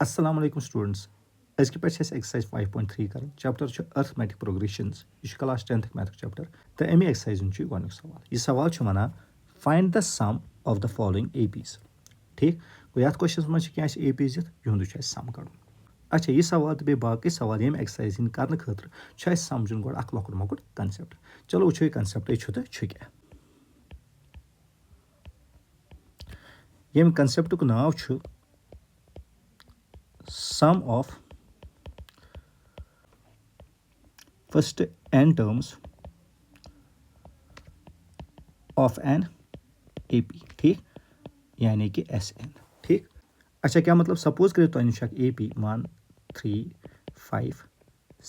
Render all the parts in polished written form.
अस्सलाम वालेकुम स्टूडेंट्स अजक पे एक्सरसाइज 5.3 कर चैप्टर अर्थमेटिक प्रोग्रेशंस यह क्लास 10th मैथ चैप्टर तो अमे एक्सरसाइज गोनिक सवाल यह सवाल वनान find the sum of the following APs ठीक गो ये क्वेश्चन मज क्या एपीज दित यह सम कड़ अच्छा यह सवाल तो बाकी सवाल ये एक्सरसाइज कर खतर समझन गो लकुट मकुट कंसेप्ट चलो वो कंसेप्ट तो क्या ये concept now sum of first n terms of an AP ठीक यानी कि SN ठीक अच्छा क्या मतलब सपोज करो तुम AP 1 3 5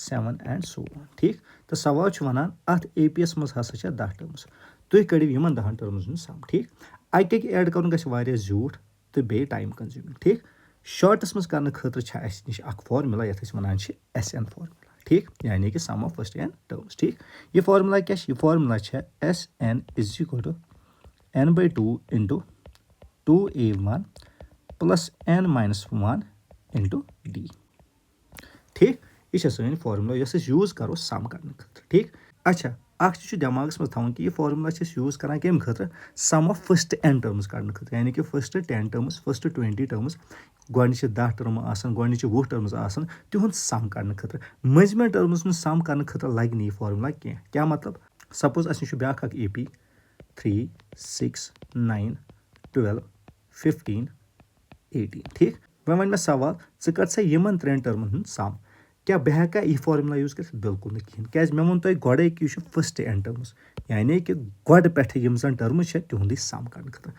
7 एंड सो ऑन ठीक तो सवाल वनान अत APS मज हसा 10 टर्म्स तुम कड़ो इन 10 टर्म्स सम ठीक अक एड कर झूठ तो बे टाइम कंज्यूमिंग ठीक शॉर्टस मज कर खतर नश फार्मूला ये वन SN फार्मूला ठीक यानी कि sum of first n terms ठीक यह फार्मूला क्या यह formula SN is equal to n/2 into 2a1 plus n minus 1 into d ठीक यह सन फार्मूला यस यूज करो सम कर ठीक अच्छा दिमाग मज थवन कि यह फार्मूला यूज कर कम खतर sum of first n terms कड़ने खतर यानी कि फर्स्ट 10 टर्म्स फर्स्ट 20 टर्म्स गोडनिच 10 टर्म गोडनिच 20 टर्म्स तिहुंद सम कड़ने खतर मजमे टर्म्स सम करने खतर लग यह फार्मूला क्या मतलब सपोज अस ब्या AP 3 6 9 12 15 18 ठीक वन मे सवाल कर सा इन 3 टर्मन सम क्या बह हेका यह फार्मूला यूज कर बिल्कुल कहें क्या मे वो तुम गोड़े कि फर्स्ट n टर्म्स यानी कि गोड पे जन टर्म्स तिहुंद सम कर खतर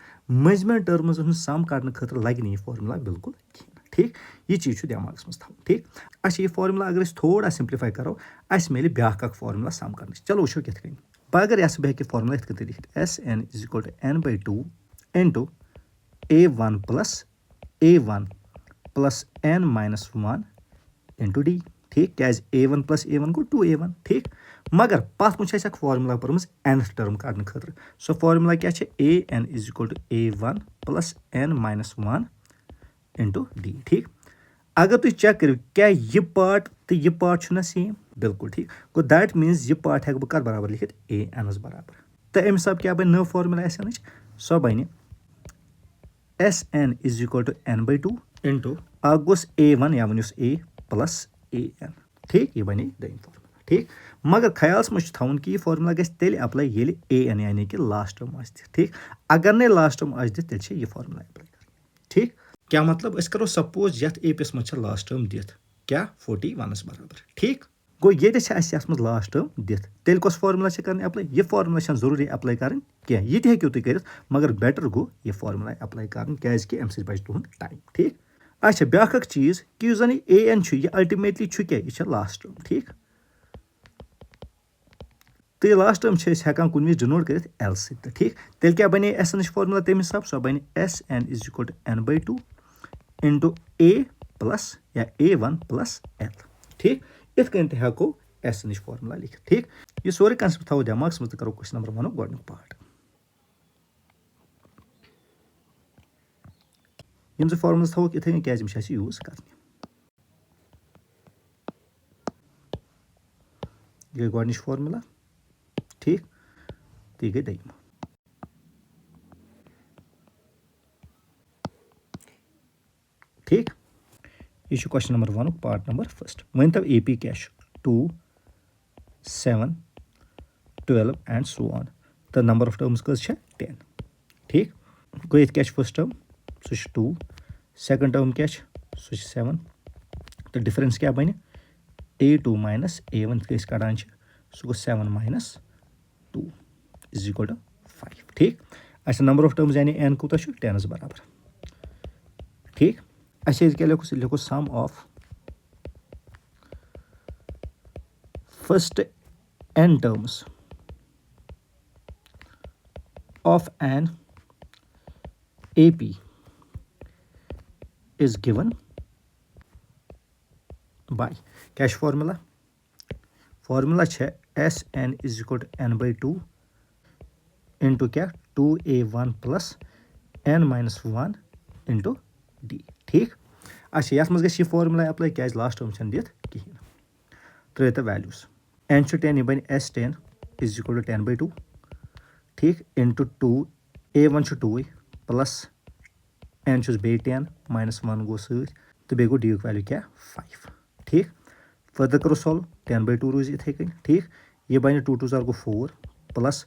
मजमे टर्म्स सम कर खतर लग यह फार्मूला बिल्कुल कहें ठीक यह चीज दिमाग मज थवन ठीक अच्छा यह फार्मूला अगर थोड़ा सिंप्लीफाई करो अस मिले ब्या फार्मूला सम कर चलो वो कित अगर यह बह फार्मूला इत लिखित SN is equal to n/2 into a1 plus n minus 1 into d ठीक क्या a1 प्लस a1 गो 2a1 ठीक मगर पत मुझ फार्मूला पर्म nth टर्म कड़ने खतर सो फार्मूला क्या an is equal to a1 plus n minus 1 into d ठीक अगर तुम चेक करो क्या यह पार्ट तो यह पार्ट सेम बिल्कुल ठीक गो दैट मीन्स यह पार्ट हेक बह बराबर लिखित an बराबर तो अमे हिसाब क्या बन नव फार्मूला SN सो बन SN is equal to n/2 into गोस a1 या वनुस a प्लस an ठीक यह बने दोम फार्मूला ठीक मगर ख्याल मज थवन कि यह फार्मूला गल अप्लाई ये an यानी कि लास्ट टर्म ठीक अगर न लास्ट टर्म तेल यह फार्मूला अप्लाई कर ठीक क्या मतलब अस करो सपोज ये APS मज लास्ट टर्म दित क्या 41 बराबर ठीक गो ये मज लास्ट टर्म दित तेल कस फार्मूला कर अप्लाई यह फार्मूला जरूरी अप्लाई कर यह हेकू तुम कर मगर बेटर गो यह फार्मूला अप्लाई कर क्या अम बच तुंद टाइम ठीक अच्छा ब्या चीज कि जन an यह अल्टीमेटली क्या यह लास्ट टर्म ठीक तो यह लास्ट टर्म हेकान कुन विज डिनोट कर L सत ठीक तेल क्या बने SN फार्मूला तम हिसाब सो बने SN is equal to n/2 into a plus या a1 प्लस L ठीक इत कन हेको SN फार्मूला लिखित ठीक यह सोरे कंसेप्ट थो दिमाग मज करो क्वेश्चन नंबर 1 गोडनिक पार्ट यम फार्मूला थो इथे क्या यूज कर गई गोडनिच फार्मूला ठीक तो गई दम ठीक यह question number 1 part number 1 one तब AP क्या 2 7 12 एंड सो ऑन तो नंबर ऑफ टर्म्स कस 10 ठीक गो ये क्या फर्स्ट टर्म सह 2 सेकंड टर्म क्या सह 7 तो डिफरेंस क्या बन a2 माइनस a1 कड़ान सह गो 7 माइनस 2 इज इक्वल टू 5 ठीक अच्छा नंबर ऑफ टर्म्स यानी n कूत 10 बराबर ठीक अच्छा क्या लिखो sum of first n terms of an AP is given by क्या formula formula SN is equal to n/2 into क्या 2a1 plus n minus 1 into d ठीक अच्छा यथ मज गई फॉर्मुला अप्लाई क्या लास्ट टर्म छन दित कहें त्रो तो वैल्यूज n 10 यह बन S10 इज इक्वल टू 10/2 ठीक इंटू 2 A1 2 प्लस n बे 10 -1 गो सत तो बे गो d वैल्यू क्या 5 ठीक फर्दर करो सॉल्व 10/2 रोज इथे कन ठीक यह बन 2 2 गो 4 प्लस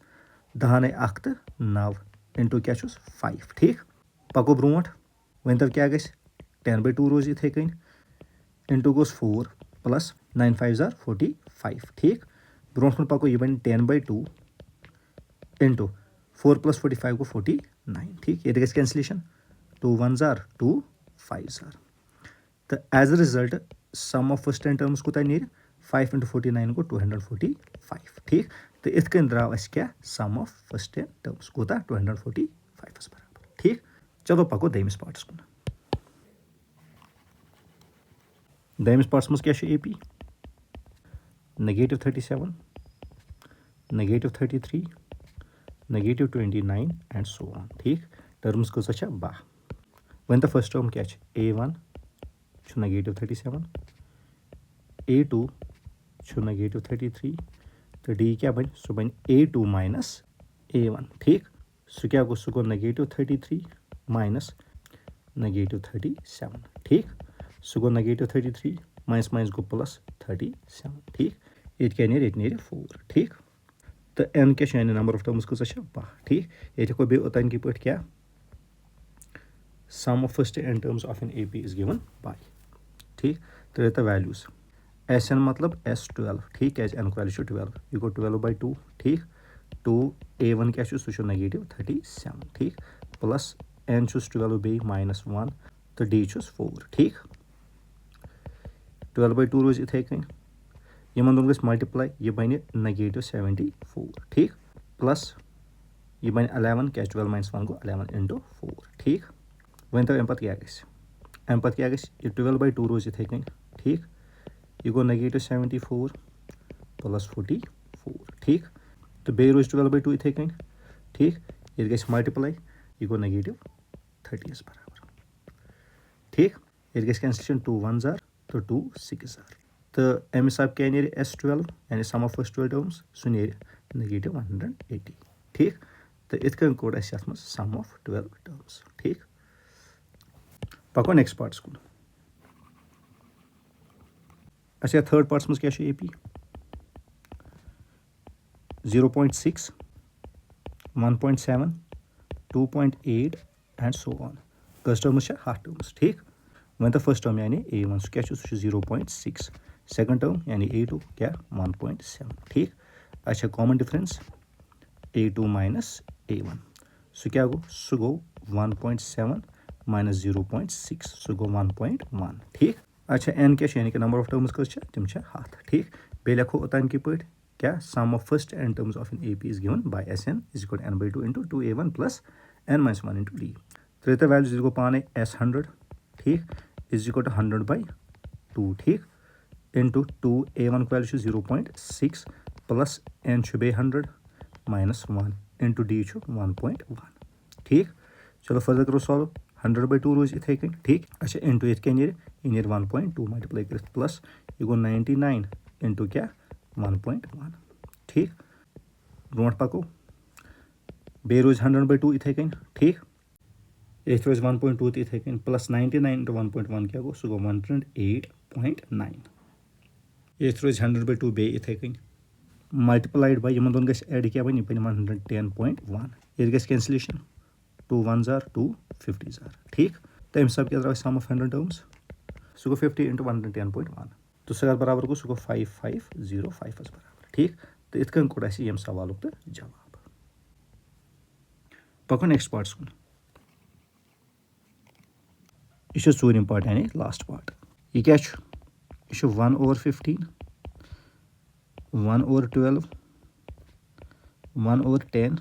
10 1 तो 9 इंटू क्या 5 ठीक पको ब्रोट वन तब क्या 10/2 रोज इथे कन इंटू गोस 4 प्लस 9 5 45 ठीक ब्रोट पको यह बन 10/2 इंटू 4 प्लस 45 गो 49 ठीक ये गई कैंसलेशन 2 1 2 5 तो as a result sum of first 10 terms कोता नीर 5 इंटू 49 गो 245 ठीक तो इत कन द्राव अस क्या सम ऑफ फर्स्ट 10 टर्म्स कोता 245 बराबर ठीक चलो पको दमिस पार्टस कुन दमिस पार्टस मज क्या AP -37 -33 -29 एंड सो ऑन ठीक टर्म्स कसा 12 वन तो फर्स्ट टर्म क्या A1 -37 A2 -33 तो D क्या बन सो बन A2 माइनस A1 ठीक सो क्या गो सो गो -33 माइनस -37 ठीक सो गो -33 माइनस माइनस गो प्लस 37 ठीक ये क्या नीर 4 ठीक तो n क्या नंबर ऑफ टर्म्स कसा 12 ठीक ये को बे ओतन की पट क्या sum of first n terms of an AP is given by ठीक तो ये वैल्यूज Sn मतलब S12 ठीक क्या n को वैल्यू 12 यह गो 12/2 ठीक 2 A1 क्या सो -37 ठीक प्लस n 12 बे -1 तो D 4 ठीक 12/2 रोज इथे कन यमन दोन गस मल्टीप्लाई यह बन -74 ठीक प्लस यह बन 11 क्या 12 -1 गो 11 इंटू 4 ठीक वन तो अम क्या क्या 12/2 रोज इथे कन ठीक यह गो -74 प्लस 44 ठीक तो बे रोज 12/2 इथे कन ठीक ये गई मल्टीप्लाई यह गो -30 बराबर ठीक ये गई कैंसलेशन 2 1 तो 2 6 तो अम हिसाब क्या नीर S12 यानी sum of first 12 terms so नीर -180 ठीक तो इत कन कोड अस यथ मज सम ऑफ 12 टर्म्स ठीक पको नेक्स्ट पार्ट्स कुन अच्छा थर्ड पार्ट्स मज क्या AP 0.6 1.7 2.8 एंड सो ऑन कस टर्म्स हाफ टर्म्स ठीक वन तो फर्स्ट टर्म यानी A1 सो क्या 0.6 सेकंड टर्म यानी A2 क्या 1.7 ठीक अच्छा common difference A2 minus A1 सो क्या गो सो गो 1.7 माइनस 0.6 सो गो 1.1 ठीक अच्छा n क्या यानी कि नंबर ऑफ टर्म्स कस तिम हाथ ठीक बे लिखो ओतन की पट क्या sum of first n terms of an AP is given by Sn is equal to n/2 into 2A1 plus n - 1 into D तो वैल्यूज गो पाने S100 ठीक इज इक्वल टू 100/2 ठीक इंटू 2A1 को वैल्यू 0.6 प्लस n बे 100 -1 into D 1.1 ठीक चलो further करो solve 100/2 रोज इथे कन ठीक अच्छा इंटू ये नीर 1.2 मल्टीप्लाई कर प्लस यह गो 99 इंटू क्या 1.1 ठीक ब्रोट पको बे रोज 100/2 इथे कन ठीक ये रोज 1.2 तो इथे कन प्लस 99 इंटू 1.1 क्या गो सो गो 108.9 ये रोज 100/2 बे इथे कन मल्टीप्लाइड बाय यमन दोन गस ऐड क्या बन 110.1 ये गस कैंसलेशन 2 1 2 50 ठीक तो अम सब क्या द्राव सम ऑफ 100 टर्म्स सो गो 50 इंटू 110.1 तो सर बराबर गो सो गो 5505 बराबर ठीक तो इत कन कोड यम सवाल तो जवाब पको नेक्स्ट पार्ट्स कुन यह चूरम पार्ट यानी लास्ट पार्ट यह क्या 1/15 1/12 1/10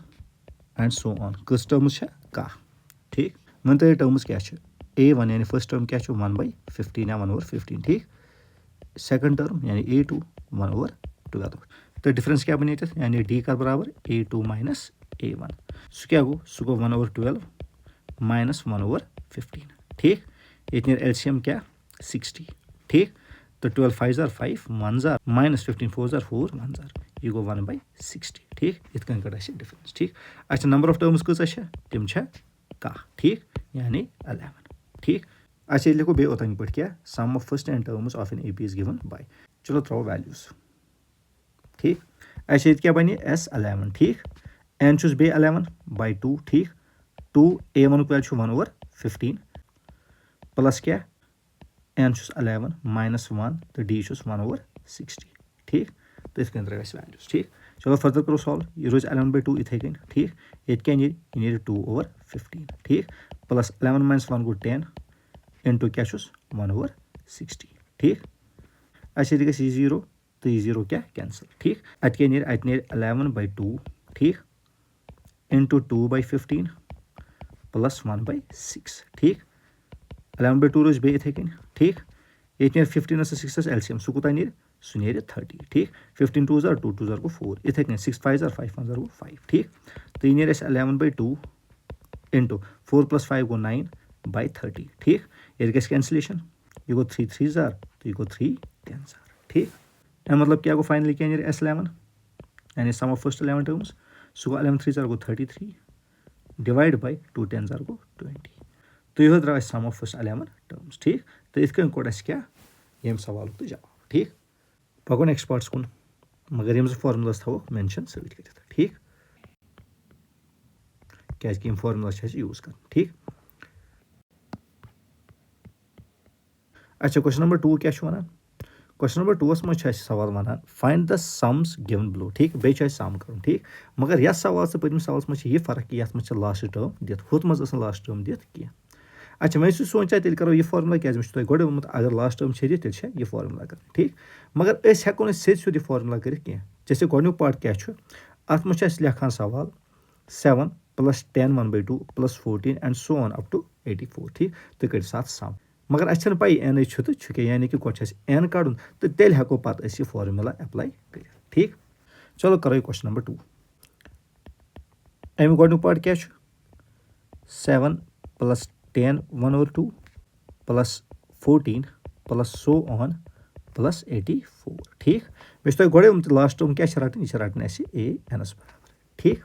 एंड सो ऑन कस टर्म्स कह ठीक वन तो टर्म्स क्या A1 यानी फर्स्ट टर्म क्या 1/15 या 1/15 ठीक सेकंड टर्म यानी A2 1/12 तो डिफरेंस क्या बन यानी D का बराबर A2 माइनस A1 सो क्या गो सो गो 1/12 माइनस 1/15 ठीक ये एलसीएम क्या 60 ठीक तो 12 5 are 5 1 are minus 15 4 are 4 1 are ये गो 1/60 ठीक इत कन कड़ डिफरेंस ठीक अच्छा नंबर ऑफ टर्म्स कस तम कह ठीक यानी 11 ठीक अच्छा लिखो बे ओतन पे क्या sum of first n terms of an AP is given by चलो त्रो वैल्यूज ठीक अच्छा क्या बन S11 ठीक n चुस बे 11/2 ठीक 2 a1 वैल्यू 1/15 प्लस क्या n चुस 11 minus 1 तो d चुस 1/60 ठीक तो इस वैल्यूज ठीक चलो फर्दर करो सॉल्व ये रोज 11/2 इथे कन ठीक ये क्या ये 2/15 ठीक प्लस 11 minus 1 गो 10 इंटू क्या 1/60 ठीक अच्छा ये 0 तो ये 0 क्या कैंसल ठीक अत 11/2 ठीक इंटू 2/15 प्लस 1/6 ठीक 11/2 रोज बे इथे कन ठीक ये 15 6 एलसीएम सह कूत सह 30 ठीक 15 2 2 2 गो 4 इथे कन 6 5 5 1 गो 5 ठीक तो ये 11/2 इंटू 4 + 5 गो 9/30 ठीक ये गस कैंसलेशन ये गो 3 3 तो ये गो 3 10 ठीक मतलब क्या गो फाइनली क्या S11 यानी सम ऑफ फर्स्ट 11 टर्म्स सह गो 11 3 गो 33 डिवाइड बाय 2 10 गो 20 तो यह द्राव सम ऑफ फर्स्ट 11 टर्म्स ठीक तो इत कन कोड़ क्या यम सवाल तो जवाब ठीक पको नेक्स्ट पार्ट्स कुन मगर यम फॉर्मुलास थो मेंशन सत कर ठीक क्या फॉर्मुला यूज कर ठीक अच्छा क्वेश्चन नंबर 2 क्या वन क्वेश्चन नंबर 2 मज सवाल one find the sums given below ठीक बे सम कर ठीक मगर यह सवाल से पत्म सवाल मज यह फर्क कि ये लास्ट टर्म दित हुत मज लास्ट टर्म दित कह अच्छा मैं सोचा तेल करो यह फॉर्मुला क्या मे गोड वोनमुत अगर लास्ट टर्म दित तेल यह फॉर्मुला कर ठीक मगर हेको सीध यह फॉर्मुला कर जैसे गोडनुक पार्ट क्या अत मज लिखान सवाल 7 + 10 1/2 + 14 and so on up to 84 ठीक तो कर सम मगर अच्छे पी एन तो क्या यानी कि गोड एन कड़ तो तेल हेको पे यह फॉर्मुला अप्लाई कर ठीक चलो करो क्वेश्चन नंबर 2 अमिक गोडनुक पार्ट क्या 7 + 10 1/2 + 14 + सो ऑन + 84 ठीक मे गोडे लास्ट टर्म क्या रटन यह रटन ए एनस बराबर ठीक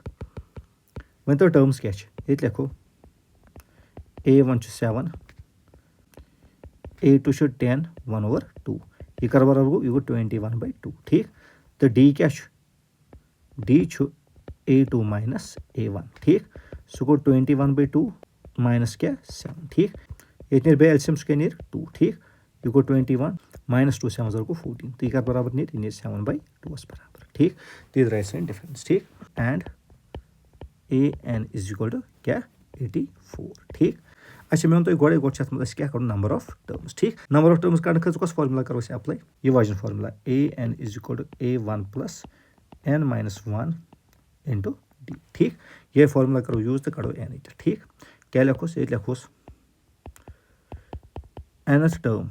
वन तो टर्म्स क्या ये लिखो A1 7 A2 10 1/2 यह कर बराबर गो यह गो 21/2 ठीक तो D क्या D A2 - A1 ठीक सह गो 21/2 माइनस क्या 7 ठीक ये बे एलसीएम सह 2 ठीक यह गो 21 - 2 7 गो 14 तो यह कर बराबर यह 7/2 बराबर ठीक तो यह द्राय सन डिफरेंस ठीक एंड AN = क्या 84 ठीक अच्छा मे वो गोडे गोड क्या करो नंबर ऑफ टर्म्स ठीक नंबर ऑफ टर्म्स कड़ने खत कस फॉर्मुला करो अप्लाई यह वाजन formula AN = A1 + n - 1 * D ठीक यह फॉर्मुला करो यूज तो करो n ठीक क्या लिखोस ये लिखोस nth term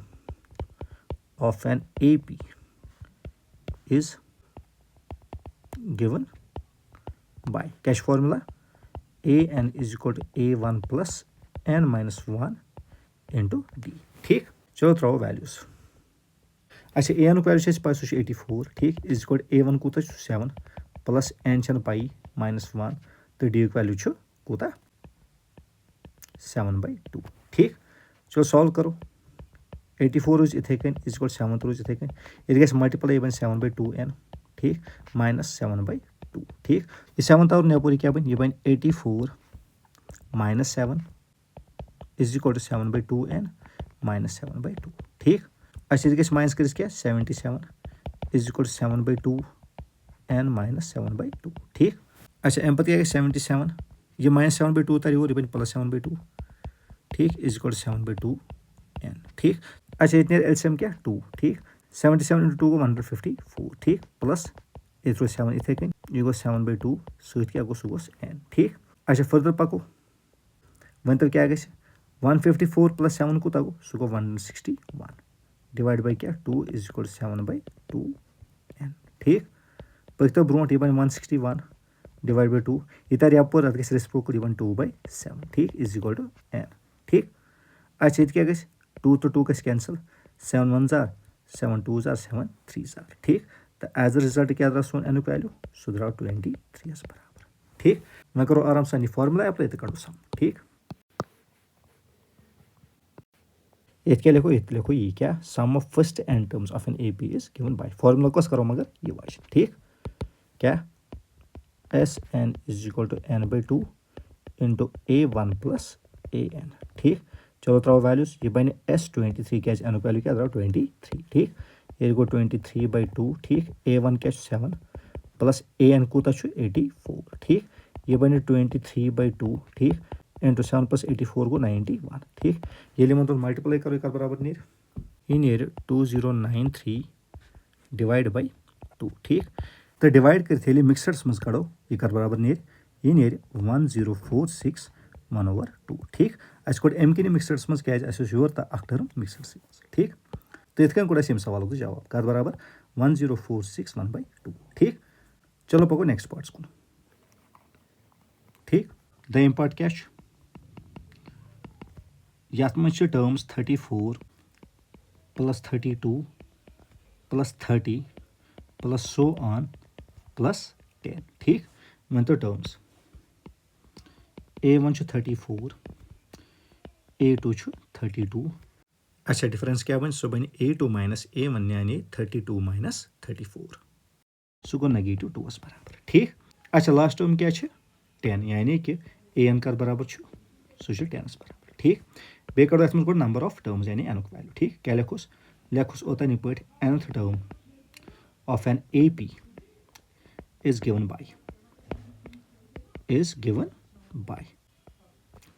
of an AP is given by क्या formula AN = A1 + n - 1 * D ठीक चलो त्रो वैल्यूज अच्छा AN वैल्यू पे सह 84 ठीक A1 कूत 7 प्लस n पाई -1 तो D वैल्यू कूत 7/2 ठीक चलो सॉल्व करो 84 रोज इथे कन 7 रोज इथे कन ये गस मल्टीप्लाई बन 7/2n ठीक -7/2 ठीक ये 7 और नेपोरी क्या बन ये बन 84 - 7 = 7/2n -7/2 ठीक अच्छा ये माइनस कर क्या 77 = 7/2n -7/2 ठीक अच्छा अम पे क्या 77 ये -7/2 तर ये बन +7/2 ठीक = 7/2n ठीक अच्छा ये एलसीएम क्या 2 ठीक 77 × 2 गो 154 ठीक प्लस ये 7 इथे कन यह गो 7/2 सह क्या गो सह n ठीक अच्छा फर्दर पको वन तो क्या 154 + 7 कूत गो सह गो 161 डिवाइड बाय क्या 2 = 7/2n ठीक पकतो ब्रो यह बन 161 डिवाइड बाय 2 यह तर यपर अत रेसिप्रोकल यह 2/7 ठीक = n ठीक अच्छा ये क्या 2 तो 2 कैंसल 7 1 आर 7 2 आर 7 3 आर ठीक तो एज अ रिजल्ट क्या द्राव सोन एनुक वैल्यू सह द्राव 23 बराबर ठीक वह करो आराम सान यह फॉर्मूला अप्लाई तो कड़ो सम ठीक ये क्या लिखो ये क्या sum of first n terms of an A P is given by formula कस करो मगर ये वाच ठीक क्या S N is equal to n by 2 into A1 plus AN ठीक चलो त्रो वैल्यूज ये बन S23 क्या एन वैल्यू क्या द्राव 23 ठीक ये गो 23/2 ठीक A1 क्या 7 प्लस AN कूता 84 ठीक ये बन 23/2 ठीक इंटू 7 प्लस 84 गो 91 ठीक ये तो मल्टीप्लाई करो कर बराबर नीर ये नीर 2093 डिवाइड बाई 2 ठीक तो डिवाइड कर मिक्सड्स मज कड़ो ये कर बराबर नीर ये नीर 1046 1/2 ठीक अस कोड एम कि मिक्सड्स मज क्या योर तो अख टर्म मिक्सड्स ठीक तो इथ कोड सवाल जवाब कर बराबर 1046 1/2 ठीक चलो पको नेक्स्ट पार्ट्स कुन ठीक दोम पार्ट क्या यथ मज terms 34 plus 32 plus 30 plus so on plus 10 ठीक वन तो टर्म्स A1 34 A2 32 अच्छा डिफरेंस क्या बन सो बन A2 माइनस A1 यानी 32 माइनस 34 सो गो नेगेटिव 2 बराबर ठीक अच्छा लास्ट टर्म क्या 10 यानी कि AN कर बराबर सो 10 बराबर ठीक बे करो अथ मज नंबर ऑफ टर्म्स यानी एनुक वैल्यू ठीक क्या लिखोस ओतन पे nth term of an AP is given by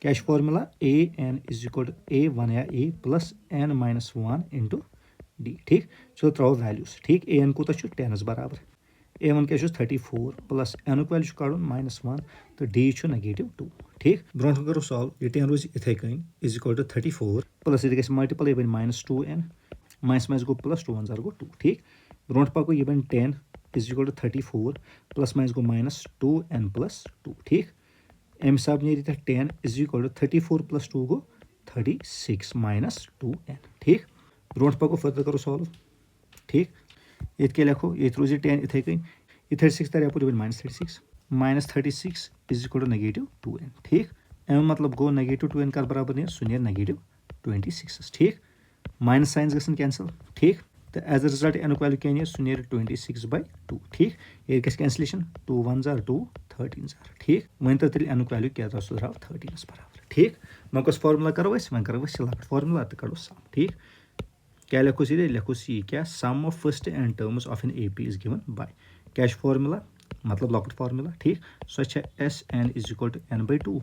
क्या formula AN is equal to A1 या A plus N minus 1 into D ठीक चलो त्रो वैल्यूज ठीक AN कूत 10 बराबर A1 क्या 34 प्लस N वैल्यू कड़ -1 तो D नेगेटिव 2 ठीक ब्रो करो सॉल्व ये 10 रोज इथे कन इज इक्वल टू 34 प्लस ये मल्टीपल बन -2n माइनस गो प्लस 2 1 गो 2 ठीक ब्रो पको ये बन 10 is equal to 34 plus minus गो -2n प्लस 2 ठीक अम हिसाब नीर 10 इज इक्वल टू 34 प्लस 2 गो 36 माइनस 2n ठीक ब्रो पको फर्दर करो सॉल्व ठीक ये क्या लिखो ये रोज 10 इथे कन ये 36 तर यप -36 -36 is equal to negative 2n ठीक अम मतलब गो नेगेटिव 2n कर बराबर नीर सह नीर नेगेटिव 26 ठीक माइनस साइंस गसन कैंसल ठीक तो एज अ रिजल्ट एनुक वैल्यू क्या नीर सह नीर 26/2 ठीक ये कैंसलेशन 2 1 आर 2 13 आर ठीक वन तो तेल एनुक वैल्यू क्या सह द्राव 13 बराबर ठीक वह कस फॉर्मूला करो वन करो लकट फॉर्मूला तो कड़ो सम ठीक क्या लिखोस ये लिखोस ये क्या sum of first n terms of an AP is given by क्या फॉर्मूला मतलब लकट फॉर्मूला ठीक so SN is equal to n/2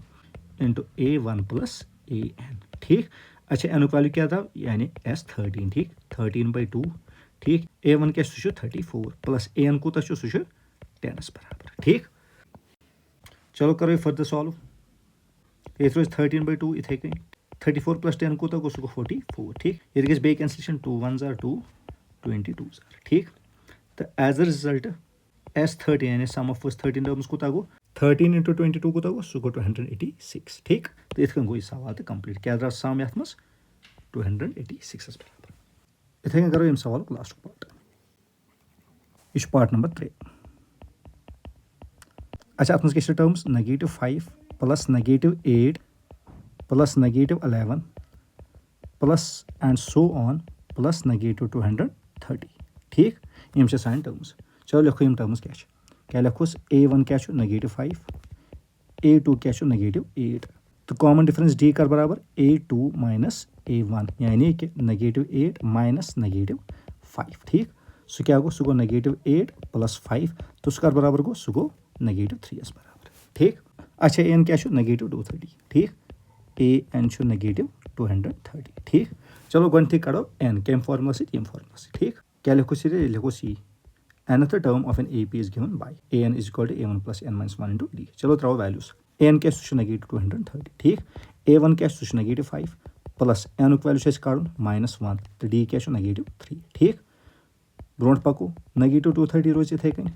into A1 plus AN ठीक अच्छा एनुक वैल्यू क्या था यानी S13 ठीक 13/2 ठीक A1 क्या सह 34 प्लस AN कूत सह 10 बराबर ठीक चलो करो फर्दर सॉल्व ये रोज 13/2 इथे कन 34 प्लस 10 कूत गो सह 44 ठीक ये गस बे कैंसलेशन 2 1 आर 2 22 आर ठीक तो एज अ रिजल्ट S13 यानी सम ऑफ फर्स्ट 13 टर्म्स कूत गो 13 इंटू 22 कूत गो सह गो 286 ठीक तो इथ गो यह सवाल तो कंप्लीट क्या द्राव सम यथ मज 286 बराबर इथे करो यम सवाल लास्ट पार्ट यह पार्ट नंबर 3 अच्छा अत मज terms -5 plus -8 plus -11 plus and so on plus -230 ठीक यम सान टर्म्स चलो लिखो यम टर्म्स क्या लिखोस A1 क्या -5 A2 क्या -8 तो कॉमन डिफरेंस D कर बराबर A2 माइनस A1 यानी कि -8 माइनस -5 ठीक सह क्या गो सह गो -8 प्लस 5 तो सह कर बराबर गो सह गो -3 बराबर ठीक अच्छा AN क्या -230 ठीक AN -230 ठीक चलो गथी कड़ो N कम फॉर्मूला सम फॉर्मूला ठीक क्या लिखोस ये लिखोस ये nth term of an AP is given by AN is equal to A1 plus N minus 1 into D चलो त्रो वैल्यूज AN क्या सह -230 ठीक A1 क्या सह -5 प्लस N वैल्यू कड़न -1 तो D क्या -3 ठीक ब्रो पको -230 रोज इथे कन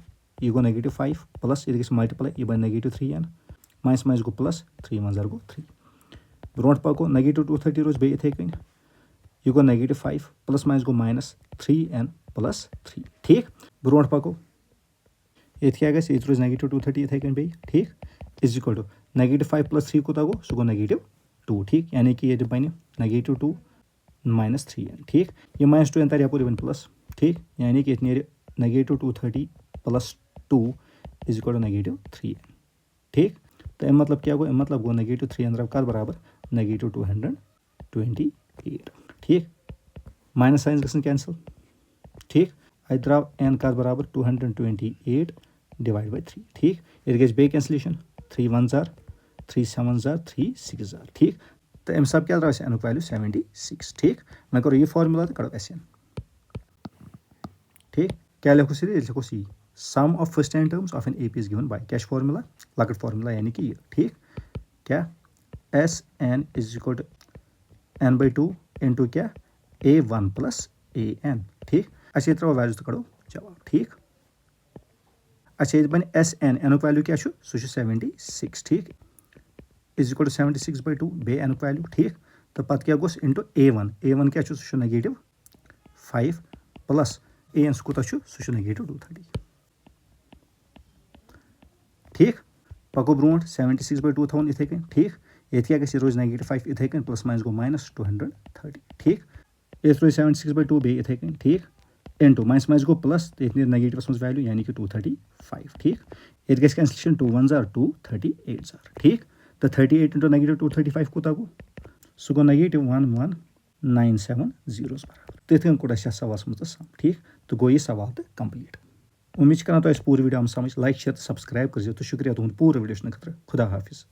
यह गो -5 प्लस ये मल्टीप्लाई यह बन -3n माइनस गो प्लस 3 1 गो 3 ब्रो पको -230 रोज बे इथे कन यह गो -5 प्लस माइनस गो -3n + 3 ठीक ब्रोट पको ये क्या गए ये रोज -230 इथे कन बे ठीक इज इक्वल टू -5 + 3 कोता गो सह गो -2 ठीक यानी कि ये बन -2 - 3n ठीक ये -2n तर यपर वन प्लस ठीक यानी कि ये -230 + 2 इज इक्वल टू -3n ठीक तो अम मतलब क्या गो अम मतलब गो -3n द्राव कत बराबर -228 ठीक माइनस साइन गसन कैंसल ठीक अत द्राव n कत बराबर 228 डिवाइड बाय 3 ठीक ये गई बे कैंसलेशन 3 1 जार 3 7 जार 3 6 जार ठीक तो अम सब क्या द्राव एनुक वैल्यू 76 ठीक मैं करो ये फॉर्मूला तो कड़ो SN ठीक क्या लिखो सी लिखो सी sum of first n terms of an AP is given by क्या फॉर्मूला लकट फॉर्मूला यानी कि ये ठीक क्या SN is equal to n/2 into क्या A1 + AN ठीक अच्छा ये त्रो वैल्यूज तो कड़ो जवाब ठीक अच्छा ये बन SN एनुक वैल्यू क्या सह 76 ठीक इज इक्वल टू 76/2 बे एनुक वैल्यू ठीक तो पत क्या गोस इंटू A1 क्या सह -5 प्लस AN सह कोता सह -230 ठीक पको ब्रोट 76/2 थवन इथे कन ठीक ये क्या गई रोज -5 इथे कन प्लस माइनस गो -230 ठीक ये रोज 76/2 बे इथे कन ठीक इंटू माइनस गो प्लस तो ये नेगेटिवस मज वैल्यू यानी कि 235 ठीक ये गई कैंसलेशन 2 1 जार 238 जार ठीक तो 38 इंटू -235 कोता गो सह गो -1197 बराबर तो इतन कोड़ सवाल मज सम ठीक तो गो ये सवाल तो कंप्लीट उम्मीद कर पूरे वीडियो समझ लाइक शेयर सब्सक्राइब कर तो शुक्रिया तुंद पूरे वीडियो खतर खुदा हाफिज।